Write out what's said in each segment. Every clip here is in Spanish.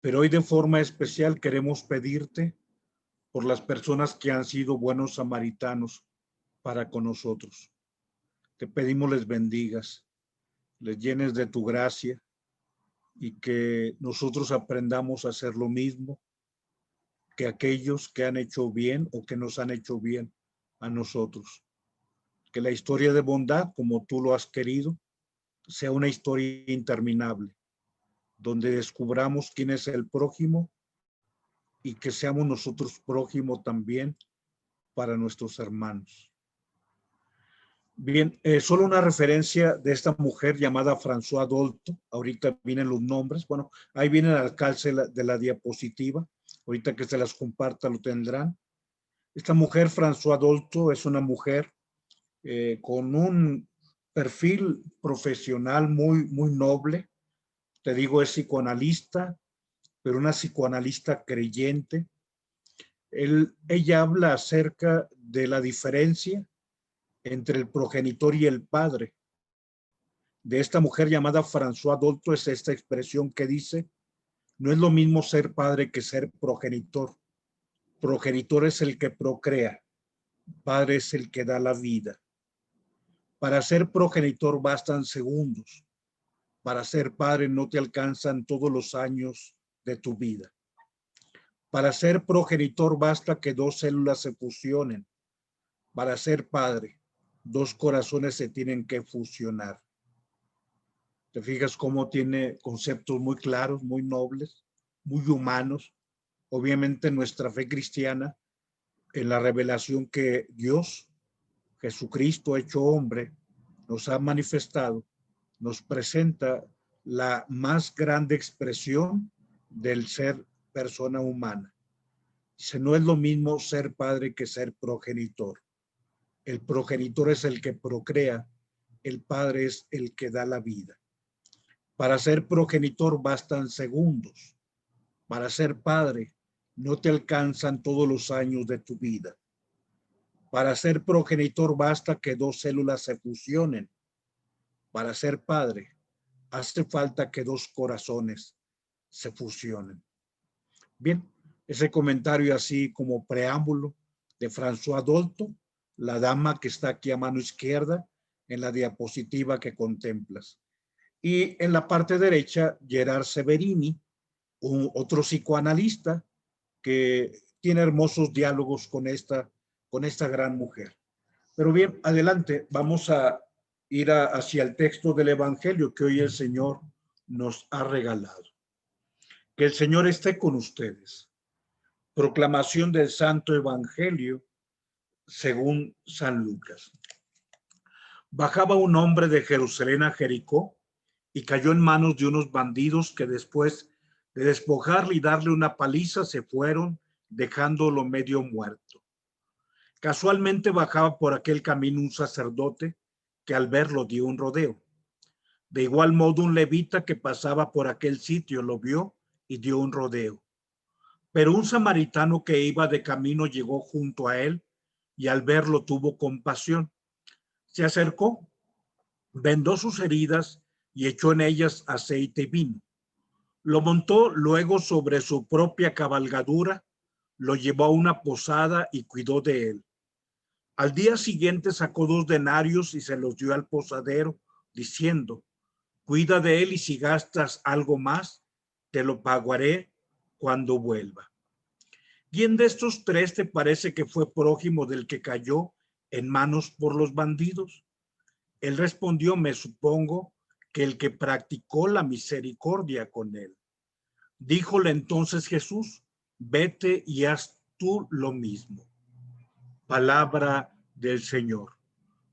Pero hoy de forma especial queremos pedirte por las personas que han sido buenos samaritanos para con nosotros. Te pedimos les bendigas, les llenes de tu gracia y que nosotros aprendamos a hacer lo mismo que aquellos que han hecho bien o que nos han hecho bien a nosotros. Que la historia de bondad, como tú lo has querido, sea una historia interminable, donde descubramos quién es el prójimo y que seamos nosotros prójimo también para nuestros hermanos. Bien, solo una referencia de esta mujer llamada François Dolto. Ahorita vienen los nombres. Bueno, ahí viene el alcance de la diapositiva. Ahorita que se las comparta lo tendrán. Esta mujer, François Dolto, es una mujer con un perfil profesional muy noble. Te digo, es psicoanalista, pero una psicoanalista creyente. Ella habla acerca de la diferencia entre el progenitor y el padre. De esta mujer llamada François Dolto es esta expresión que dice: no es lo mismo ser padre que ser progenitor. Progenitor es el que procrea, padre es el que da la vida. Para ser progenitor bastan segundos. Para ser padre no te alcanzan todos los años de tu vida. Para ser progenitor basta que dos células se fusionen. Para ser padre, dos corazones se tienen que fusionar. ¿Te fijas cómo tiene conceptos muy claros, muy nobles, muy humanos? Obviamente nuestra fe cristiana, en la revelación que Dios, Jesucristo hecho hombre, nos ha manifestado, nos presenta la más grande expresión del ser persona humana. Dice, no es lo mismo ser padre que ser progenitor. El progenitor es el que procrea, el padre es el que da la vida. Para ser progenitor bastan segundos. Para ser padre no te alcanzan todos los años de tu vida. Para ser progenitor basta que dos células se fusionen. Para ser padre hace falta que dos corazones se fusionen. Bien, ese comentario así como preámbulo de François Dolto, la dama que está aquí a mano izquierda en la diapositiva que contemplas. Y en la parte derecha, Gerard Severini, otro psicoanalista que tiene hermosos diálogos con esta gran mujer. Pero bien, adelante, vamos a ir hacia el texto del Evangelio que hoy el Señor nos ha regalado. Que el Señor esté con ustedes. Proclamación del Santo Evangelio según San Lucas. Bajaba un hombre de Jerusalén a Jericó y cayó en manos de unos bandidos que después de despojarle y darle una paliza se fueron, dejándolo medio muerto. Casualmente bajaba por aquel camino un sacerdote que al verlo dio un rodeo. De igual modo un levita que pasaba por aquel sitio lo vio y dio un rodeo. Pero un samaritano que iba de camino llegó junto a él y al verlo tuvo compasión. Se acercó, vendó sus heridas y echó en ellas aceite y vino. Lo montó luego sobre su propia cabalgadura, lo llevó a una posada y cuidó de él. Al día siguiente sacó 2 denarios y se los dio al posadero, diciendo: cuida de él y si gastas algo más, te lo pagaré cuando vuelva. ¿Quién de estos 3 te parece que fue prójimo del que cayó en manos por los bandidos? Él respondió: me supongo que el que practicó la misericordia con él. Díjole entonces Jesús: vete y haz tú lo mismo. Palabra del Señor.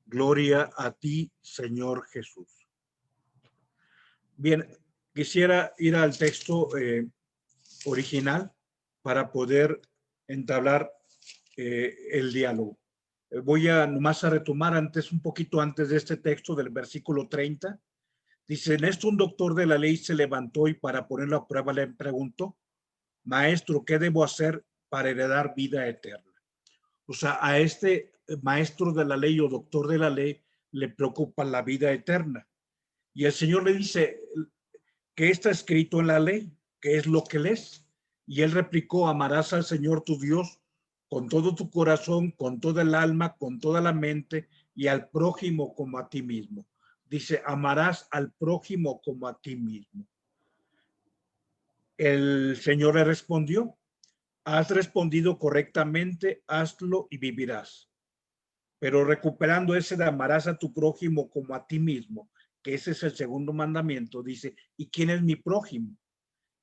Gloria a ti, Señor Jesús. Bien, quisiera ir al texto original para poder entablar el diálogo. Voy a nomás a retomar un poquito antes de este texto del versículo 30. Dice, en esto un doctor de la ley se levantó y para ponerlo a prueba le preguntó: maestro, ¿qué debo hacer para heredar vida eterna? O sea, a este maestro de la ley o doctor de la ley le preocupa la vida eterna. Y el Señor le dice, ¿qué está escrito en la ley? ¿qué es lo que lees? Y él replicó, amarás al Señor tu Dios con todo tu corazón, con toda el alma, con toda la mente y al prójimo como a ti mismo. Dice, amarás al prójimo como a ti mismo. El Señor le respondió, has respondido correctamente, hazlo y vivirás. Pero recuperando ese de amarás a tu prójimo como a ti mismo, que ese es el segundo mandamiento, dice, ¿y quién es mi prójimo?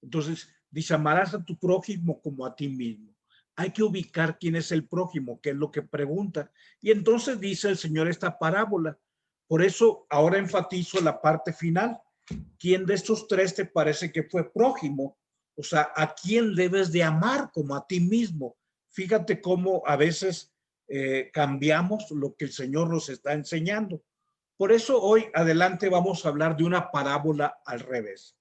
Entonces, dice, amarás a tu prójimo como a ti mismo. Hay que ubicar quién es el prójimo, qué es lo que pregunta. Y entonces dice el Señor esta parábola. Por eso ahora enfatizo la parte final. ¿Quién de estos tres te parece que fue prójimo? O sea, ¿a quién debes de amar como a ti mismo? Fíjate cómo a veces cambiamos lo que el Señor nos está enseñando. Por eso hoy adelante vamos a hablar de una parábola al revés.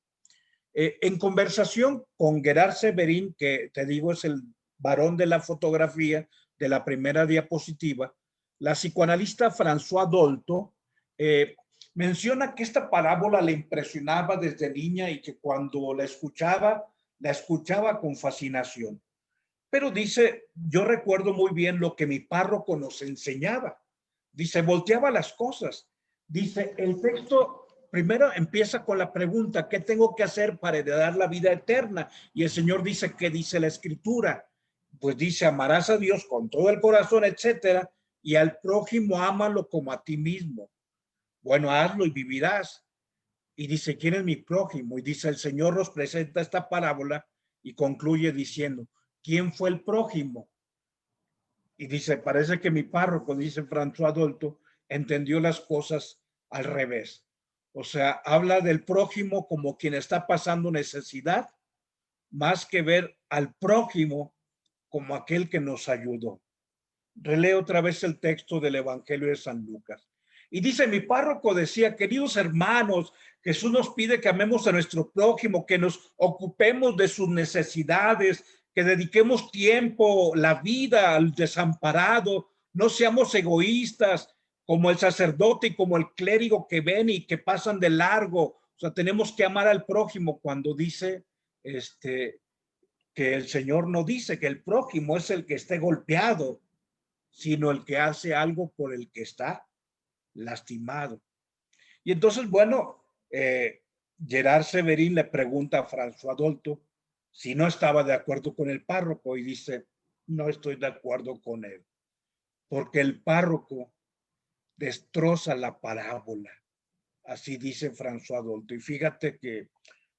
En conversación con Gerard Severin, que te digo es el varón de la fotografía de la primera diapositiva, la psicoanalista François Dolto menciona que esta parábola le impresionaba desde niña y que cuando la escuchaba con fascinación. Pero dice, yo recuerdo muy bien lo que mi párroco nos enseñaba. Dice, volteaba las cosas. Dice, el texto primero empieza con la pregunta, ¿qué tengo que hacer para heredar la vida eterna? Y el Señor dice, ¿qué dice la Escritura? Pues dice, amarás a Dios con todo el corazón, etcétera, y al prójimo ámalo como a ti mismo. Bueno, hazlo y vivirás. Y dice, ¿quién es mi prójimo? Y dice, el Señor nos presenta esta parábola y concluye diciendo, ¿quién fue el prójimo? Y dice, parece que mi párroco, dice François Dolto, entendió las cosas al revés. O sea, habla del prójimo como quien está pasando necesidad, más que ver al prójimo como aquel que nos ayudó. Releo otra vez el texto del Evangelio de San Lucas. Y dice, mi párroco decía, queridos hermanos, Jesús nos pide que amemos a nuestro prójimo, que nos ocupemos de sus necesidades, que dediquemos tiempo, la vida al desamparado, no seamos egoístas como el sacerdote y como el clérigo que ven y que pasan de largo. O sea, tenemos que amar al prójimo cuando dice que el Señor no dice que el prójimo es el que esté golpeado, sino el que hace algo por el que está lastimado. Y entonces, bueno, Gerard Severin le pregunta a François Dolto si no estaba de acuerdo con el párroco y dice, no estoy de acuerdo con él, porque el párroco destroza la parábola. Así dice François Dolto. Y fíjate que,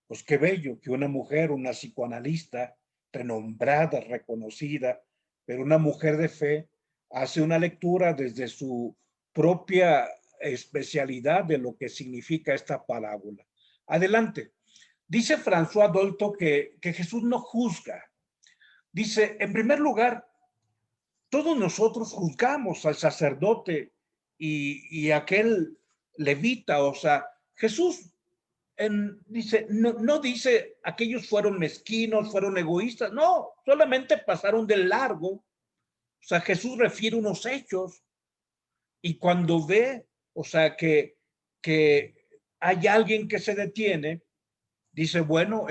pues qué bello que una mujer, una psicoanalista renombrada, reconocida, pero una mujer de fe, hace una lectura desde su propia especialidad de lo que significa esta parábola. Adelante. Dice François Dolto que Jesús no juzga. Dice, en primer lugar, todos nosotros juzgamos al sacerdote y aquel levita, o sea, Jesús dice, no dice aquellos fueron mezquinos, fueron egoístas, no, solamente pasaron de largo. O sea, Jesús refiere unos hechos y cuando ve, o sea, que hay alguien que se detiene, dice, bueno,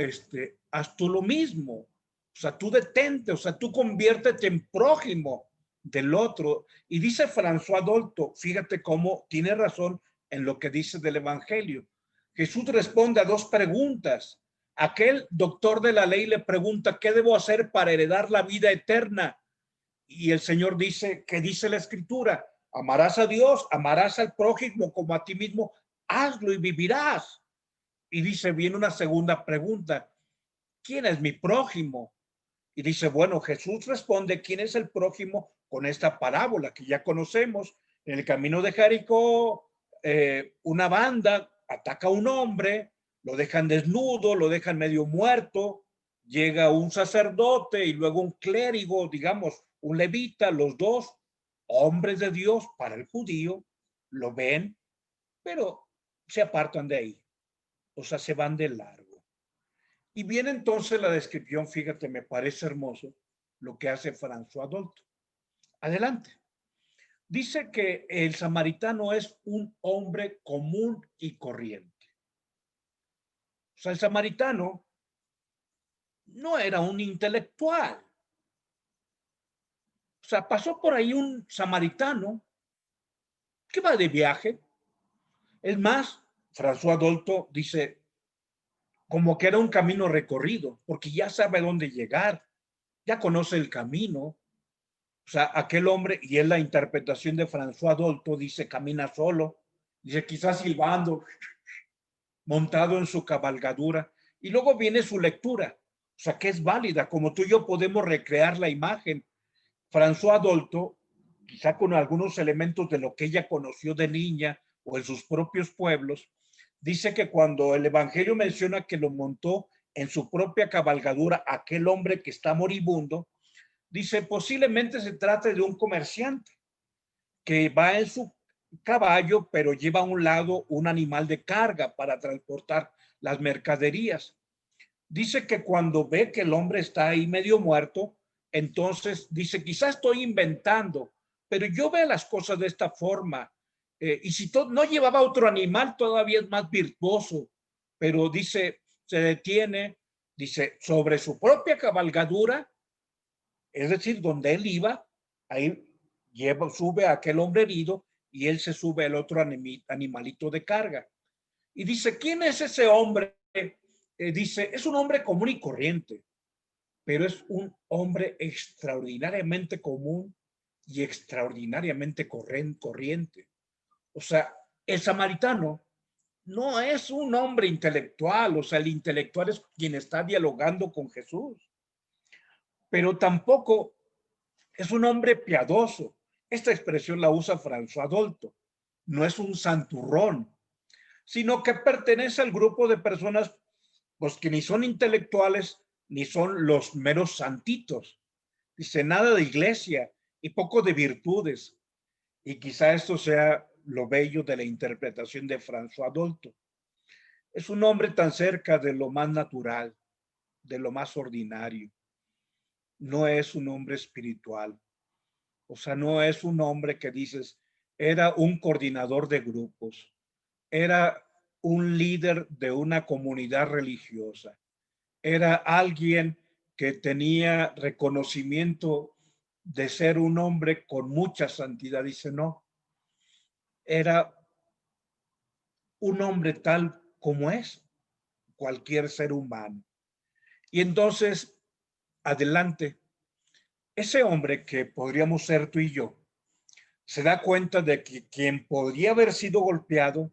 haz tú lo mismo. O sea, tú detente, o sea, tú conviértete en prójimo del otro. Y dice François Dolto, fíjate cómo tiene razón en lo que dice del Evangelio. Jesús responde a dos preguntas. Aquel doctor de la ley le pregunta, ¿qué debo hacer para heredar la vida eterna? Y el Señor dice, ¿qué dice la Escritura? Amarás a Dios, amarás al prójimo como a ti mismo, hazlo y vivirás. Y dice, viene una segunda pregunta, ¿quién es mi prójimo? Y dice, bueno, Jesús responde, ¿quién es el prójimo? Con esta parábola que ya conocemos. En el camino de Jericó, una banda ataca a un hombre, lo dejan desnudo, lo dejan medio muerto, llega un sacerdote y luego un clérigo, digamos, un levita, los dos hombres de Dios para el judío, lo ven, pero se apartan de ahí, o sea, se van de largo. Y viene entonces la descripción, fíjate, me parece hermoso lo que hace François Dolto. Adelante. Dice que el samaritano es un hombre común y corriente. O sea, el samaritano no era un intelectual. O sea, pasó por ahí un samaritano que va de viaje. Es más, François Dolto dice como que era un camino recorrido, porque ya sabe dónde llegar, ya conoce el camino. O sea, aquel hombre, y es la interpretación de François Dolto, dice, camina solo, dice, quizás silbando, montado en su cabalgadura, y luego viene su lectura, o sea, que es válida, como tú y yo podemos recrear la imagen. François Dolto, quizá con algunos elementos de lo que ella conoció de niña o en sus propios pueblos, dice que cuando el Evangelio menciona que lo montó en su propia cabalgadura aquel hombre que está moribundo, dice posiblemente se trate de un comerciante que va en su caballo, pero lleva a un lado un animal de carga para transportar las mercaderías. Dice que cuando ve que el hombre está ahí medio muerto, entonces dice, quizás estoy inventando, pero yo veo las cosas de esta forma. Y si no llevaba otro animal, todavía es más virtuoso, pero dice, se detiene, dice, sobre su propia cabalgadura, es decir, donde él iba, ahí sube a aquel hombre herido y él se sube al otro animalito de carga. Y dice, ¿quién es ese hombre? Dice, es un hombre común y corriente, pero es un hombre extraordinariamente común y extraordinariamente corriente. O sea, el samaritano no es un hombre intelectual, o sea, el intelectual es quien está dialogando con Jesús, pero tampoco es un hombre piadoso. Esta expresión la usa François Dolto. No es un santurrón, sino que pertenece al grupo de personas pues, que ni son intelectuales ni son los meros santitos. Dice nada de iglesia y poco de virtudes. Y quizá esto sea lo bello de la interpretación de François Dolto. Es un hombre tan cerca de lo más natural, de lo más ordinario. No es un hombre espiritual. O sea, no es un hombre que dices, era un coordinador de grupos, era un líder de una comunidad religiosa, era alguien que tenía reconocimiento de ser un hombre con mucha santidad. Dice, no, era un hombre tal como es cualquier ser humano. Y entonces, adelante, ese hombre que podríamos ser tú y yo, se da cuenta de que quien podría haber sido golpeado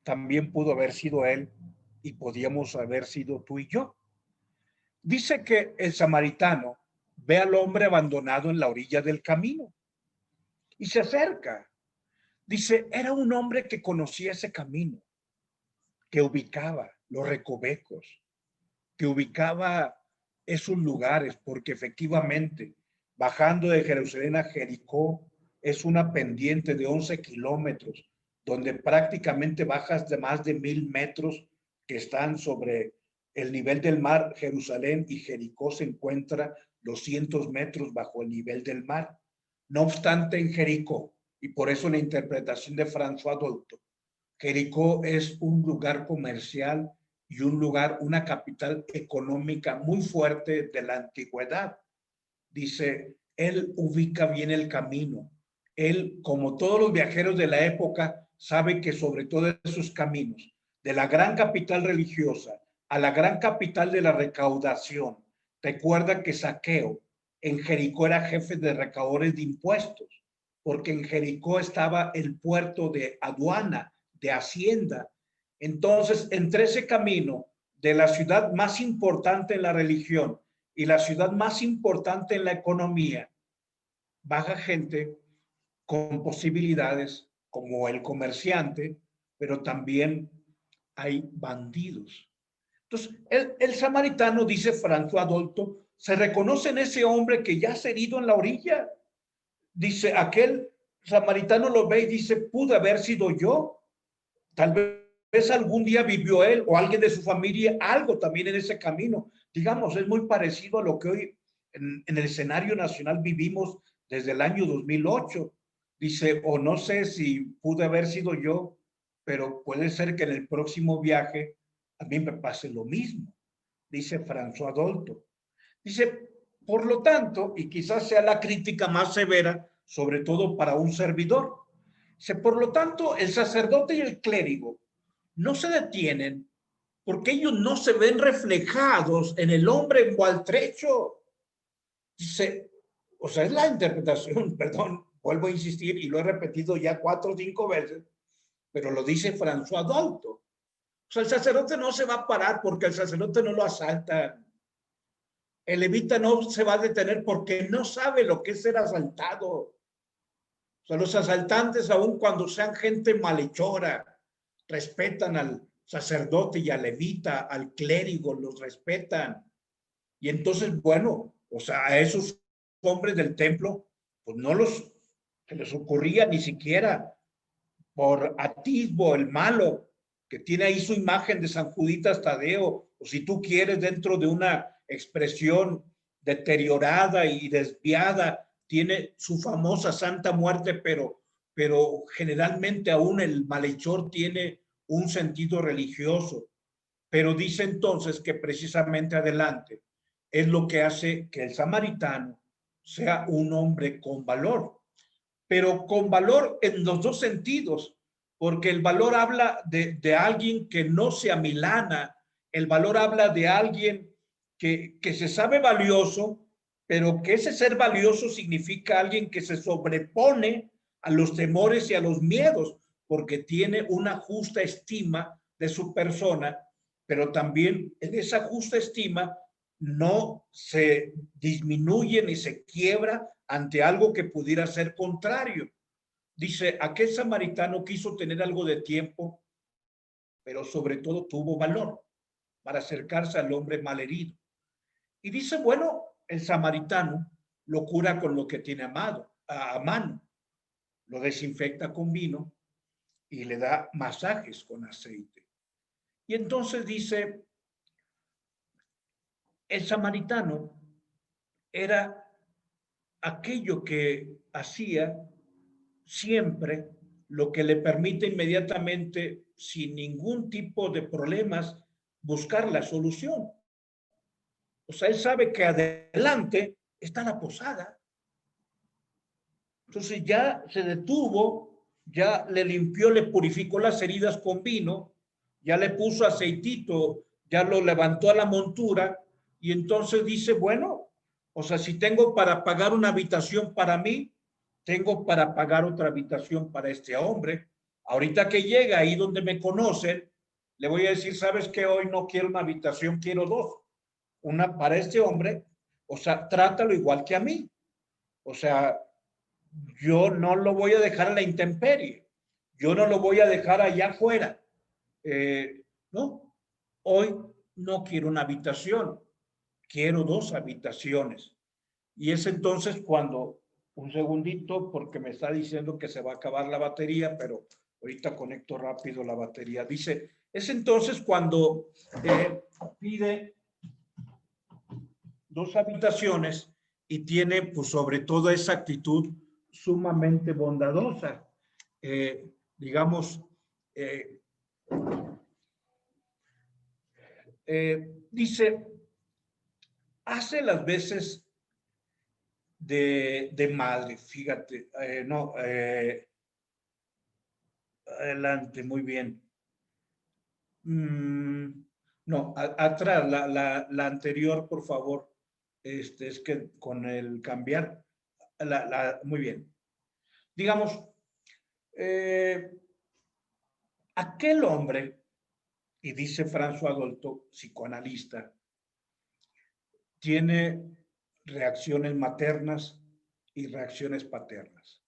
también pudo haber sido él y podíamos haber sido tú y yo. Dice que el samaritano ve al hombre abandonado en la orilla del camino y se acerca. Dice, era un hombre que conocía ese camino, que ubicaba los recovecos, que ubicaba esos lugares, porque efectivamente, bajando de Jerusalén a Jericó, es una pendiente de 11 kilómetros, donde prácticamente bajas de más de 1000 metros que están sobre el nivel del mar. Jerusalén y Jericó se encuentra 200 metros bajo el nivel del mar. No obstante, en Jericó, y por eso la interpretación de François Dolto, Jericó es un lugar comercial y un lugar, una capital económica muy fuerte de la antigüedad. Dice, él ubica bien el camino. Él, como todos los viajeros de la época, sabe que sobre todos esos caminos, de la gran capital religiosa a la gran capital de la recaudación, recuerda que Zaqueo en Jericó era jefe de recaudadores de impuestos, porque en Jericó estaba el puerto de aduana, de hacienda. Entonces, entre ese camino de la ciudad más importante en la religión y la ciudad más importante en la economía, baja gente con posibilidades como el comerciante, pero también hay bandidos. Entonces, el samaritano, dice François Dolto, se reconoce en ese hombre que ya se ha herido en la orilla. Dice, aquel samaritano lo ve y dice, pude haber sido yo. Tal vez algún día vivió él o alguien de su familia algo también en ese camino. Digamos, es muy parecido a lo que hoy en el escenario nacional vivimos desde el año 2008. Dice, o no sé si pude haber sido yo, pero puede ser que en el próximo viaje a mí me pase lo mismo. dice François Dolto. Dice, por lo tanto, y quizás sea la crítica más severa, sobre todo para un servidor, dice, por lo tanto, el sacerdote y el clérigo no se detienen porque ellos no se ven reflejados en el hombre maltrecho. Dice, o sea, es la interpretación, perdón, vuelvo a insistir y lo he repetido ya 4 o 5 veces, pero lo dice François Dolto. O sea, el sacerdote no se va a parar porque el sacerdote no lo asalta. El levita no se va a detener porque no sabe lo que es ser asaltado. O sea, los asaltantes, aun cuando sean gente malhechora, respetan al sacerdote y al levita, al clérigo, los respetan. Y entonces, bueno, o sea, a esos hombres del templo, pues no se les ocurría ni siquiera por atisbo el malo, que tiene ahí su imagen de San Juditas Tadeo, o si tú quieres, dentro de una expresión deteriorada y desviada, tiene su famosa Santa Muerte, pero generalmente aún el malhechor tiene un sentido religioso. Pero dice entonces que precisamente adelante es lo que hace que el samaritano sea un hombre con valor, pero con valor en los dos sentidos, porque el valor habla de alguien que no se amilana, el valor habla de alguien que se sabe valioso, pero que ese ser valioso significa alguien que se sobrepone a los temores y a los miedos, porque tiene una justa estima de su persona, pero también en esa justa estima no se disminuye ni se quiebra ante algo que pudiera ser contrario. Dice, aquel samaritano quiso tener algo de tiempo, pero sobre todo tuvo valor para acercarse al hombre malherido. Y dice, bueno, el samaritano lo cura con lo que tiene a mano, lo desinfecta con vino y le da masajes con aceite. Y entonces dice, el samaritano era aquello que hacía siempre, lo que le permite inmediatamente, sin ningún tipo de problemas, buscar la solución. O sea, él sabe que adelante está la posada. Entonces ya se detuvo, ya le limpió, le purificó las heridas con vino, ya le puso aceitito, ya lo levantó a la montura y entonces dice, bueno, o sea, si tengo para pagar una habitación para mí, tengo para pagar otra habitación para este hombre. Ahorita que llega ahí donde me conocen, le voy a decir, ¿sabes qué? Hoy no quiero una habitación, quiero 2. Una para este hombre, o sea, trátalo igual que a mí. O sea, yo no lo voy a dejar a la intemperie. Yo no lo voy a dejar allá afuera. No, hoy no quiero una habitación, quiero 2 habitaciones. Y es entonces cuando, un segundito, porque me está diciendo que se va a acabar la batería, pero ahorita conecto rápido la batería. Dice, es entonces cuando pide 2 habitaciones y tiene, pues, sobre todo esa actitud sumamente bondadosa. Digamos, dice, hace las veces de madre, fíjate, no, adelante, muy bien. No, atrás, la anterior, por favor. Es que con el cambiar, muy bien. Digamos, aquel hombre, y dice François Dolto, psicoanalista, tiene reacciones maternas y reacciones paternas.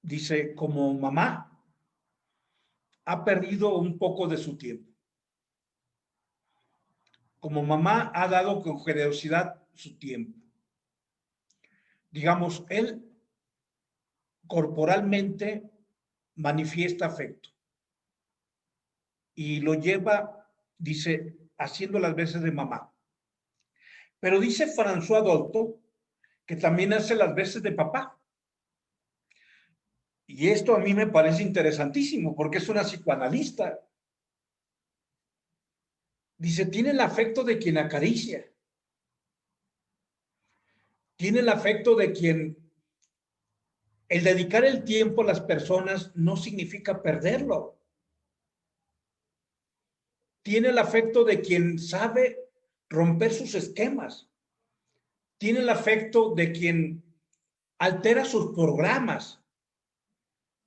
Dice, como mamá, ha perdido un poco de su tiempo. Como mamá ha dado con generosidad su tiempo. Digamos, él corporalmente manifiesta afecto y lo lleva, dice, haciendo las veces de mamá. Pero dice François Dolto que también hace las veces de papá. Y esto a mí me parece interesantísimo porque es una psicoanalista. Dice, tiene el afecto de quien acaricia. Tiene el afecto de quien el dedicar el tiempo a las personas no significa perderlo. Tiene el afecto de quien sabe romper sus esquemas. Tiene el afecto de quien altera sus programas.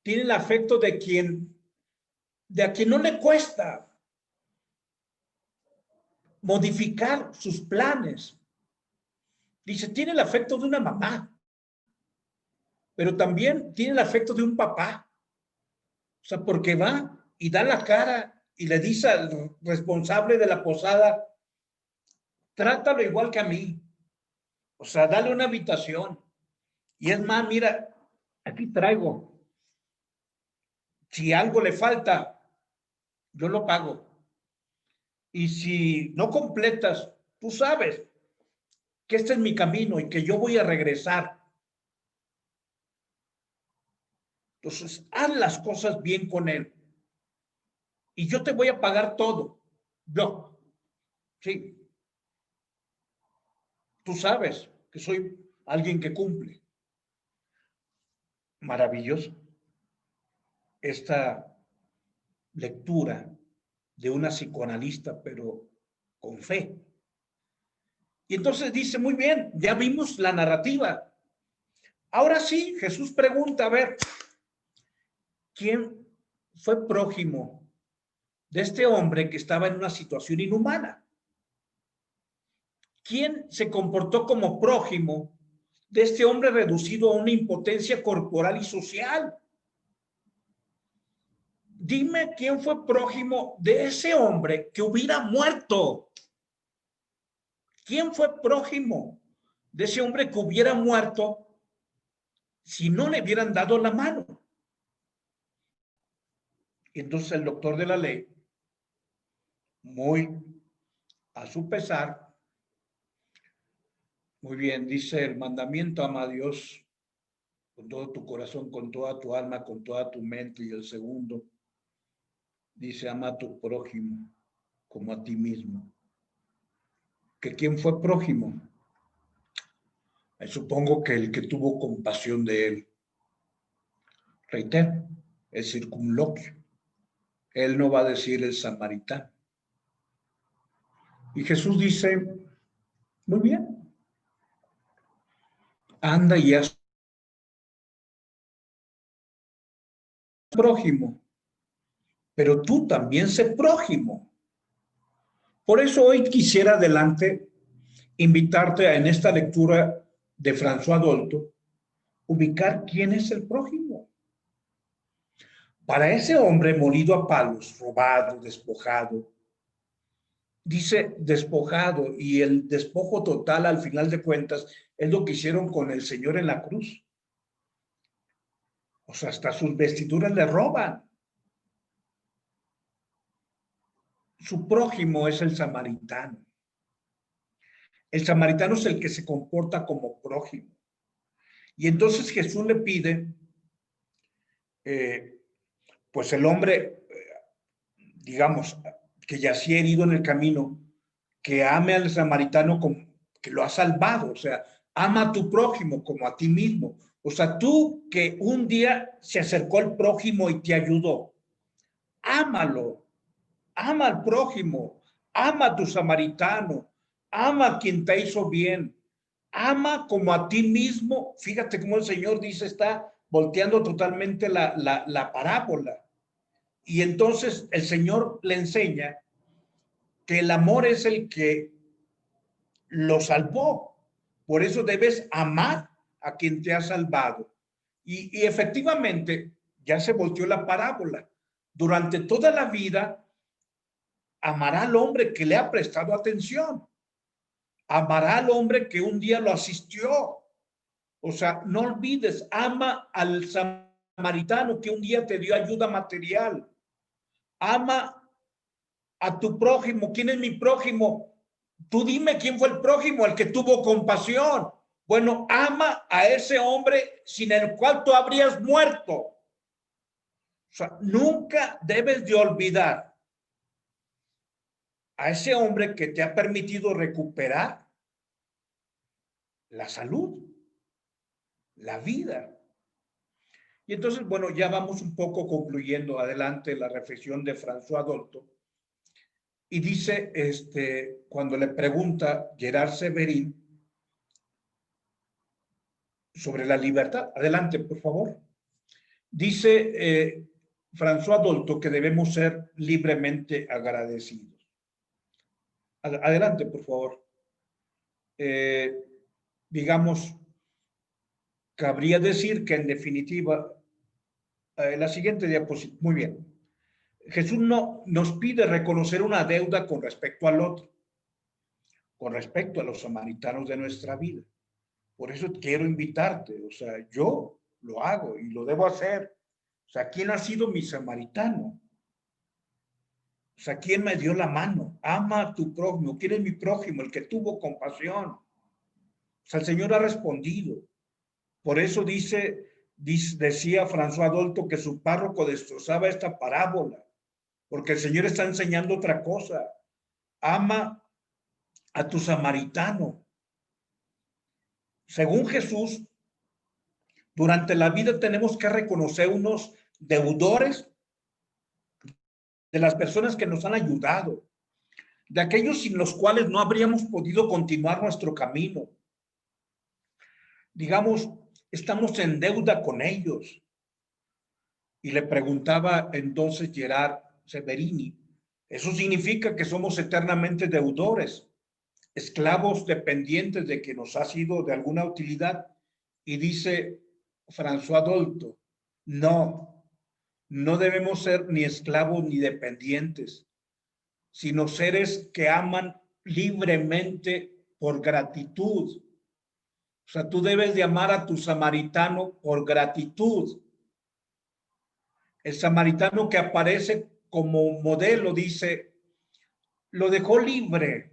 Tiene el afecto de a quien no le cuesta modificar sus planes. Dice, tiene el afecto de una mamá, pero también tiene el afecto de un papá. O sea, porque va y da la cara y le dice al responsable de la posada, trátalo igual que a mí. O sea, dale una habitación. Y es más, mira, aquí traigo. Si algo le falta, yo lo pago. Y si no completas, tú sabes que este es mi camino y que yo voy a regresar. Entonces, haz las cosas bien con él. Y yo te voy a pagar todo. Yo, sí. Tú sabes que soy alguien que cumple. Maravilloso. Esta lectura de una psicoanalista, pero con fe. Y entonces dice, muy bien, ya vimos la narrativa. Ahora sí, Jesús pregunta, a ver, ¿quién fue prójimo de este hombre que estaba en una situación inhumana? ¿Quién se comportó como prójimo de este hombre reducido a una impotencia corporal y social? Dime quién fue prójimo de ese hombre que hubiera muerto. ¿Quién fue prójimo de ese hombre que hubiera muerto si no le hubieran dado la mano? Y entonces el doctor de la ley, muy a su pesar, muy bien, dice el mandamiento, ama a Dios con todo tu corazón, con toda tu alma, con toda tu mente. Y el segundo, dice, ama a tu prójimo como a ti mismo. ¿Que quién fue prójimo? Supongo que el que tuvo compasión de él. Reitero, el circunloquio. Él no va a decir el samaritano. Y Jesús dice, muy bien, anda y haz prójimo, pero tú también sé prójimo. Por eso hoy quisiera adelante invitarte en esta lectura de François Dolto, ubicar quién es el prójimo. Para ese hombre molido a palos, robado, despojado, dice despojado, y el despojo total al final de cuentas es lo que hicieron con el Señor en la cruz. O sea, hasta sus vestiduras le roban. Su prójimo es el samaritano. El samaritano es el que se comporta como prójimo. Y entonces Jesús le pide, pues el hombre, digamos, que yacía herido en el camino, que ame al samaritano como que lo ha salvado. O sea, ama a tu prójimo como a ti mismo. O sea, tú que un día se acercó al prójimo y te ayudó, ámalo, ama al prójimo, ama a tu samaritano, ama a quien te hizo bien, ama como a ti mismo. Fíjate cómo el Señor dice, está volteando totalmente la parábola. Y entonces el Señor le enseña que el amor es el que lo salvó. Por eso debes amar a quien te ha salvado. Y efectivamente, ya se volteó la parábola. Durante toda la vida, amará al hombre que le ha prestado atención. Amará al hombre que un día lo asistió. O sea, no olvides, ama al samaritano que un día te dio ayuda material. Ama a tu prójimo. ¿Quién es mi prójimo? Tú dime quién fue el prójimo, el que tuvo compasión. Bueno, ama a ese hombre sin el cual tú habrías muerto. O sea, nunca debes de olvidar a ese hombre que te ha permitido recuperar la salud, la vida. Y entonces, bueno, ya vamos un poco concluyendo adelante la reflexión de François Dolto. Y dice, cuando le pregunta Gerard Severin sobre la libertad, adelante, por favor. Dice François Dolto que debemos ser libremente agradecidos. Adelante, por favor. Digamos, cabría decir que en definitiva, la siguiente diapositiva, muy bien. Jesús no nos pide reconocer una deuda con respecto al otro, con respecto a los samaritanos de nuestra vida. Por eso quiero invitarte, o sea, yo lo hago y lo debo hacer. O sea, ¿quién ha sido mi samaritano? O sea, ¿quién me dio la mano? Ama a tu prójimo. ¿Quién es mi prójimo? El que tuvo compasión. O sea, el Señor ha respondido. Por eso decía François Dolto que su párroco destrozaba esta parábola, porque el Señor está enseñando otra cosa. Ama a tu samaritano. Según Jesús, durante la vida tenemos que reconocer unos deudores de las personas que nos han ayudado, de aquellos sin los cuales no habríamos podido continuar nuestro camino. Digamos, estamos en deuda con ellos. Y le preguntaba entonces Gerard Severini, eso significa que somos eternamente deudores, esclavos dependientes de que nos ha sido de alguna utilidad. Y dice François Dolto, no debemos ser ni esclavos ni dependientes, sino seres que aman libremente por gratitud. O sea, tú debes de amar a tu samaritano por gratitud. El samaritano que aparece como modelo dice, lo dejó libre,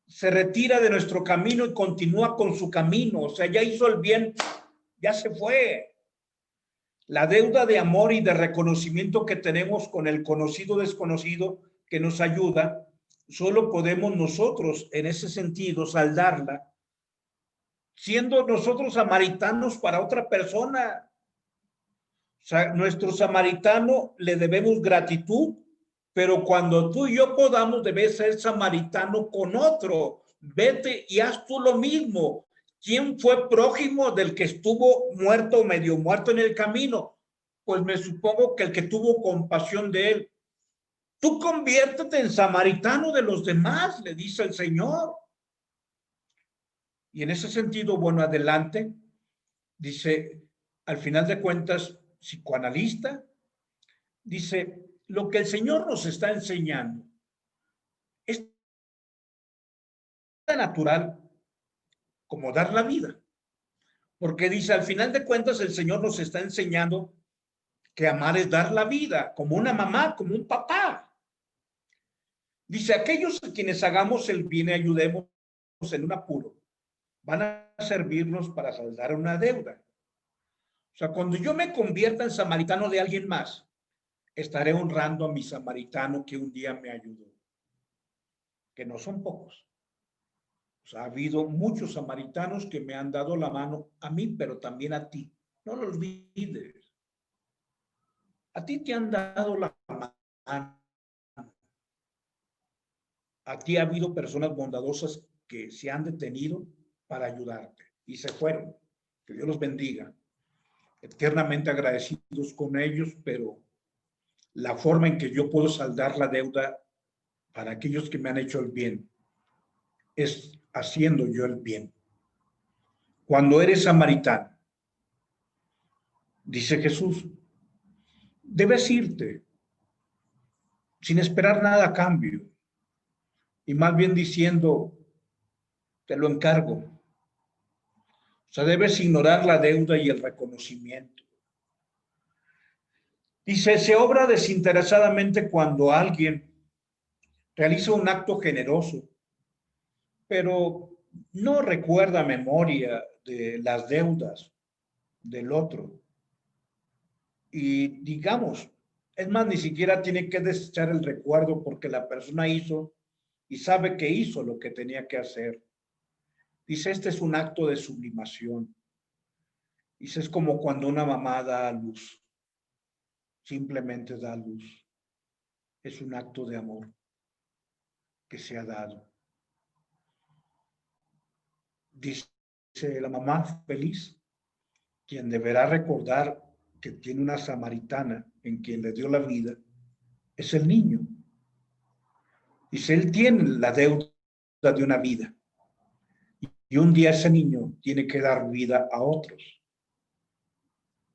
se retira de nuestro camino y continúa con su camino. O sea, ya hizo el bien, ya se fue. La deuda de amor y de reconocimiento que tenemos con el conocido desconocido que nos ayuda, solo podemos nosotros en ese sentido saldarla, siendo nosotros samaritanos para otra persona. O sea, nuestro samaritano le debemos gratitud, pero cuando tú y yo podamos, debes ser samaritano con otro. Vete y haz tú lo mismo. ¿Quién fue prójimo del que estuvo muerto o medio muerto en el camino? Pues me supongo que el que tuvo compasión de él. Tú conviértete en samaritano de los demás, le dice el Señor. Y en ese sentido, bueno, adelante, dice, al final de cuentas, psicoanalista, dice, lo que el Señor nos está enseñando es tan natural como dar la vida. Porque dice, al final de cuentas, el Señor nos está enseñando que amar es dar la vida, como una mamá, como un papá. Dice, aquellos a quienes hagamos el bien y ayudemos en un apuro, van a servirnos para saldar una deuda. O sea, cuando yo me convierta en samaritano de alguien más, estaré honrando a mi samaritano que un día me ayudó, que no son pocos. O sea, ha habido muchos samaritanos que me han dado la mano a mí, pero también a ti. No lo olvides. A ti te han dado la mano. A ti ha habido personas bondadosas que se han detenido para ayudarte y se fueron. Que Dios los bendiga. Eternamente agradecidos con ellos, pero la forma en que yo puedo saldar la deuda para aquellos que me han hecho el bien es haciendo yo el bien. Cuando eres samaritano, dice Jesús, debes irte sin esperar nada a cambio y más bien diciendo, te lo encargo. O sea, debes ignorar la deuda y el reconocimiento. Dice, se obra desinteresadamente cuando alguien realiza un acto generoso, pero no recuerda memoria de las deudas del otro. Y digamos, es más, ni siquiera tiene que desechar el recuerdo porque la persona hizo y sabe que hizo lo que tenía que hacer. Dice, este es un acto de sublimación. Dice, es como cuando una mamá da a luz, simplemente da a luz. Es un acto de amor que se ha dado. Dice la mamá feliz, quien deberá recordar que tiene una samaritana en quien le dio la vida, es el niño. Dice, él tiene la deuda de una vida. Y un día ese niño tiene que dar vida a otros.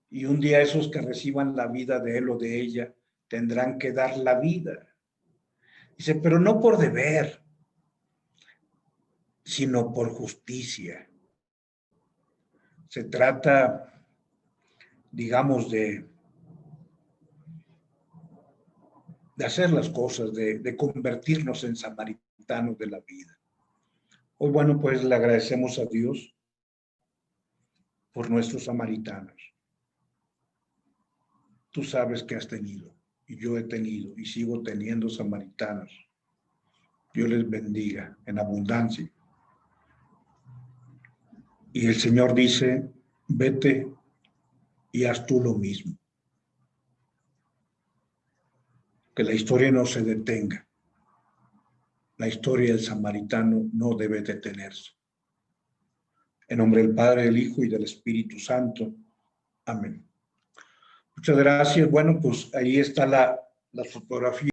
Y un día esos que reciban la vida de él o de ella tendrán que dar la vida. Dice, pero no por deber, sino por justicia. Se trata, digamos, de hacer las cosas, de convertirnos en samaritanos de la vida. Hoy, bueno, pues le agradecemos a Dios por nuestros samaritanos. Tú sabes que has tenido, y yo he tenido, y sigo teniendo samaritanos. Dios les bendiga en abundancia. Y el Señor dice, vete y haz tú lo mismo. Que la historia no se detenga. La historia del samaritano no debe detenerse. En nombre del Padre, del Hijo y del Espíritu Santo. Amén. Muchas gracias. Bueno, pues ahí está la fotografía.